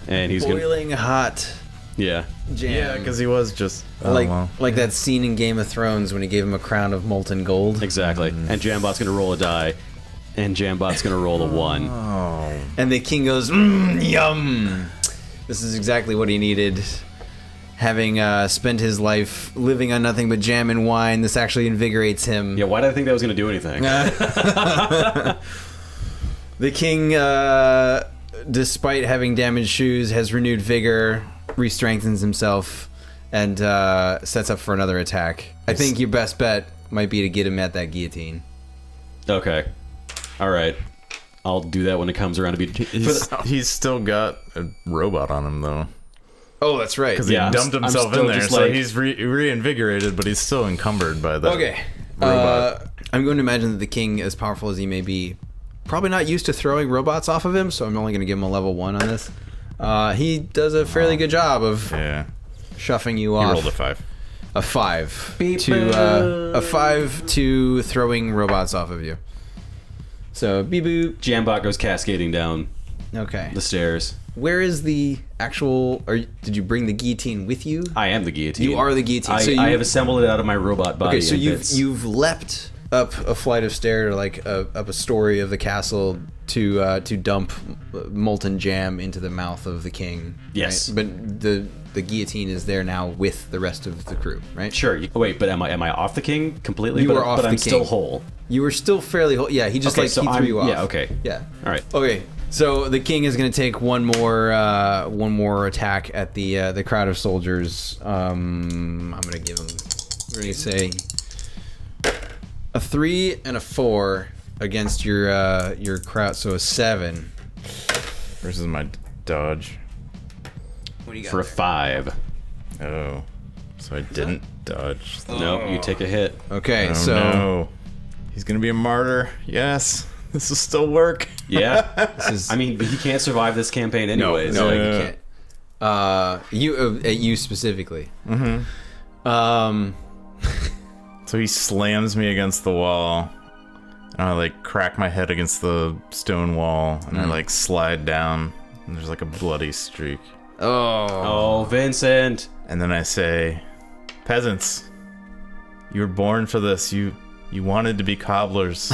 And he's Boiling hot yeah. jam. Yeah, because he was just like that scene in Game of Thrones when he gave him a crown of molten gold. Exactly. And Jambot's going to roll a die, and Jambot's going to roll a 1. And the king goes, yum. This is exactly what he needed. Having spent his life living on nothing but jam and wine, this actually invigorates him. Yeah, why did I think that was going to do anything? The king, despite having damaged shoes, has renewed vigor, re-strengthens himself, and sets up for another attack. I think your best bet might be to get him at that guillotine. Okay. All right. I'll do that when it comes around to be... He's still got a robot on him, though. Oh, that's right. Because Yeah, he dumped I'm himself still in there, just so like- he's reinvigorated, but he's still encumbered by that Okay. robot. I'm going to imagine that the king, as powerful as he may be, probably not used to throwing robots off of him, so I'm only going to give him a level 1 on this. He does a fairly good job of Yeah. shuffling you He off. rolled a 5. A 5 to a 5 to throwing robots off of you. So beep boop. Jambot goes cascading down Okay. the stairs. Where is the actual? Or did you bring the guillotine with you? I am the guillotine. You are the guillotine. I, So I you- have assembled it out of my robot body. Okay, so in you've bits. you've leapt up a flight of stairs, like up a story of the castle to dump molten jam into the mouth of the king. Yes. right? But the guillotine is there now with the rest of the crew, right? Sure. Wait, but am I off the king completely? You but, were off but the I'm king. still whole. You were still fairly whole. Yeah, he just Okay, like so he threw I'm- you off. yeah, okay. Yeah. All right. Okay. So the king is going to take one more attack at the crowd of soldiers. I'm going to give him. We're going to say a 3 and a 4 against your crowd. So a 7. Versus my dodge. What do you got? For a 5. Oh. So I didn't dodge. No, you take a hit. Okay, Oh, so no. He's going to be a martyr. Yes. This will still work. Yeah. this is I mean, but he can't survive this campaign no, anyways. no, like- you can't. You at you specifically. Mm-hmm. So he slams me against the wall. And I like crack my head against the stone wall. And I like slide down. And there's like a bloody streak. Oh, Vincent. And then I say, peasants, you were born for this. You wanted to be cobblers.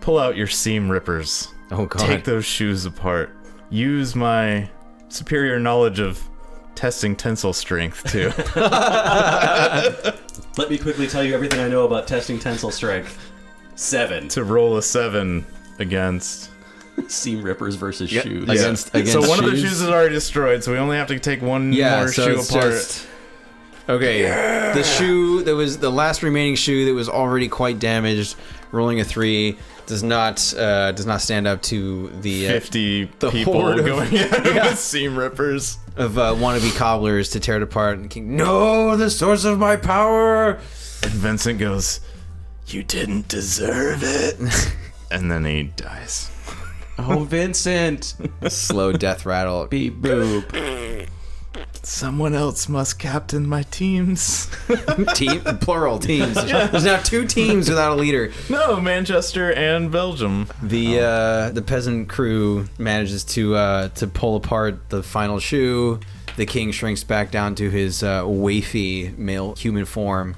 Pull out your seam rippers. Oh god. Take those shoes apart. Use my superior knowledge of testing tensile strength too. Let me quickly tell you everything I know about testing tensile strength. 7. to roll a 7 against. Seam rippers versus shoes. Against So one of the shoes? shoes is already destroyed, so we only have to take one Yeah, more so shoe it's apart. just Okay, the shoe that was the last remaining shoe that was already quite damaged, rolling a 3, does not stand up to the 50 the people horde of- going out with seam rippers. of wannabe cobblers to tear it apart. And King, no, the source of my power. And Vincent goes, "You didn't deserve it." And then he dies. Oh, Vincent. Slow death rattle. Beep boop. Someone else must captain my teams. Team, plural teams. There's now 2 teams without a leader. No, Manchester and Belgium. The peasant crew manages to pull apart the final shoe. The king shrinks back down to his wafy male human form,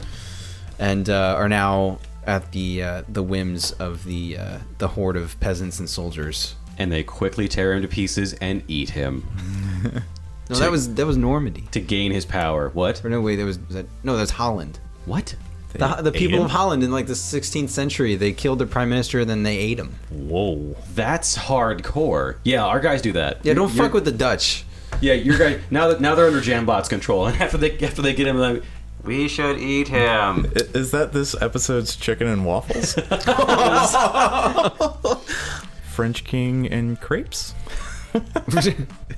and are now at the whims of the horde of peasants and soldiers. And they quickly tear him to pieces and eat him No, that was Normandy. to gain his power. What? Or no, wait, that's Holland. What? The people of Holland in like the 16th century, they killed their prime minister, then they ate him. Whoa. That's hardcore. Yeah, our guys do that. Yeah, don't Your- fuck with the Dutch. Yeah, your guy now they're under Jambot's control, and after they get him, like, we should eat him. Is that this episode's chicken and waffles? French king and crepes?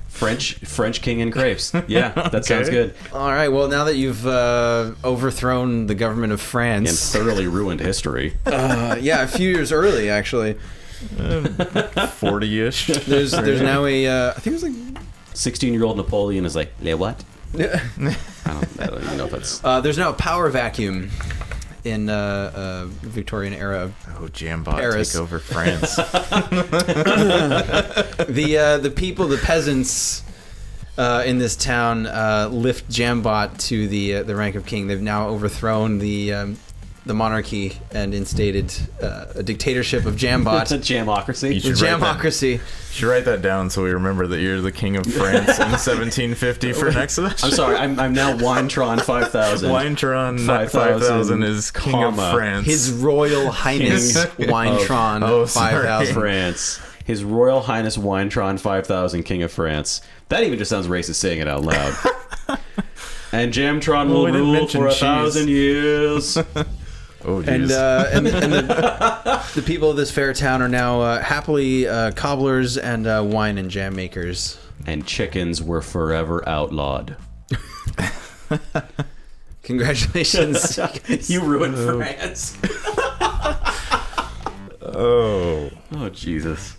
French king and crepes. Yeah, that sounds good. All right, well, now that you've overthrown the government of And France, thoroughly ruined history. yeah, a few years early actually. 40-ish. There's now a I think it was like 16-year-old Napoleon is like, "Le what?" I don't even know if that's. there's now a power vacuum in Victorian era. Oh, Jambot, Paris. take over France. The people, the peasants in this town lift Jambot to the rank of king. They've now overthrown the monarchy and instated a dictatorship of It's a Jambot. jamocracy. You The should write that- Jamocracy. You should write that down so we remember that you're the king of France in 1750 for next session. I'm sorry. I'm now Winetron 5000. Winetron 5,000, 5000 is king of comma. France. His Royal Highness Winetron Oh, sorry. 5000. France. His Royal Highness Winetron 5000, King of France. That even just sounds racist saying it out loud. And Jamtron Well, will we didn't rule mention for cheese. 1,000 years. Oh, And, jeez. and the people of this fair town are now happily cobblers and wine and jam makers. And chickens were forever outlawed. Congratulations. You ruined France. Oh. Oh, Jesus.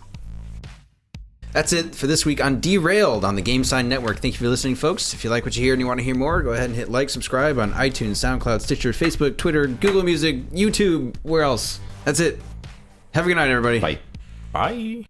That's it for this week on Derailed on the Game Sign Network. Thank you for listening, folks. If you like what you hear and you want to hear more, go ahead and hit like, subscribe on iTunes, SoundCloud, Stitcher, Facebook, Twitter, Google Music, YouTube. Where else? That's it. Have a good night, everybody. Bye. Bye.